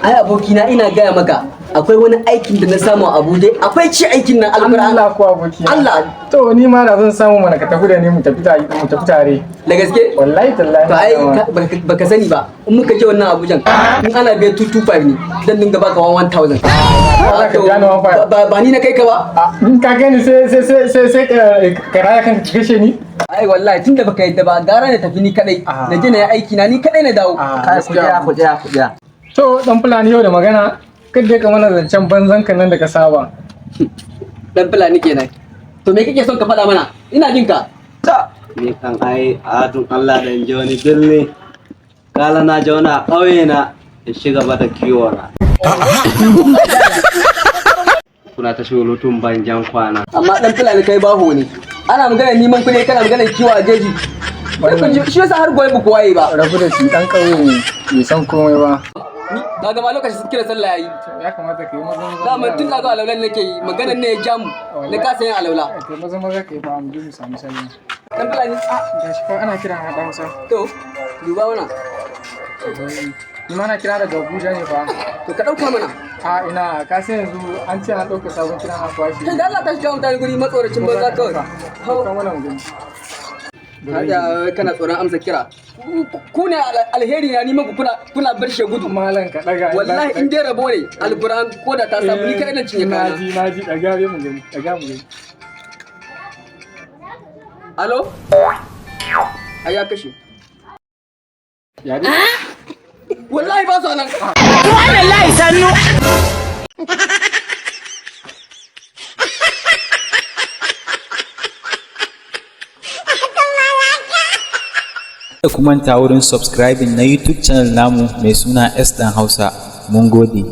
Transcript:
ai abokina ina gaya maka akwai wani aikin da na samu a Abuja akwai ci aikin nan alƙur'an Allah ko aboki Allah to ni ma da zan samu mana ka tafi da ni mu tafi tare da gaske wallahi tallahi to ai baka sani ba in muka je wannan Abujan in ana biya 225 ne dan dinga baka 1000 ba ni na kai ka ba in ka gani sai ka raya kanka ki kashe ni ai wallahi tunda baka yadda ba gara na tafi ni kadai na je na yi aiki na ni kadai na dawo kai ku jira to dan fulani yau da magana kada ka mana zancen banzan kan nan da ka saba dan fulani kenan to me kake son ka faɗa mana ina jin ka ni kan ai adun Allah da inji wani birni kala na jauna ƙauye na in shiga bada kiwo na kuna ta shigo lutun banjan kwana amma dan fulani kai baho ne ana magana neman kuɗi kana magana kiwo a jeji shi yasa har gobe ku waye ba rabu da shi dan ƙauye ne bai san komai ba na gama lokacin kira sallah yayi ya kamata ka yi maza dama tun na zo alaulan nake yi maganar ne ya jamu na kasa yin alaula ka maza ka yi ba mu je mu samu sallah dan fulani gashi fa ana kira na Hausa to duba mana ni ma na kira daga Abuja ne fa to ka dauka mana ina ka sai yanzu an ce an dauka sabon kira na kwashi kai da Allah ta shiga mutane guri matsoracin banza kawai ka mana mu gani Hada kana tsoron amsa kira. Ku ne alheri na neman ku kuna bar shi gudu. Malam ka daga. Wallahi in dai rabo ne alquran ko da ta samu ni kai nan cinye kana. Naji daga mu gani. Alo? Ai ya kashe. Ya ji? Wallahi ba su nan. Wallahi sannu. Da kuma ta wurin subscribing na YouTube channel namu mai suna S Dan Hausa. Mun gode.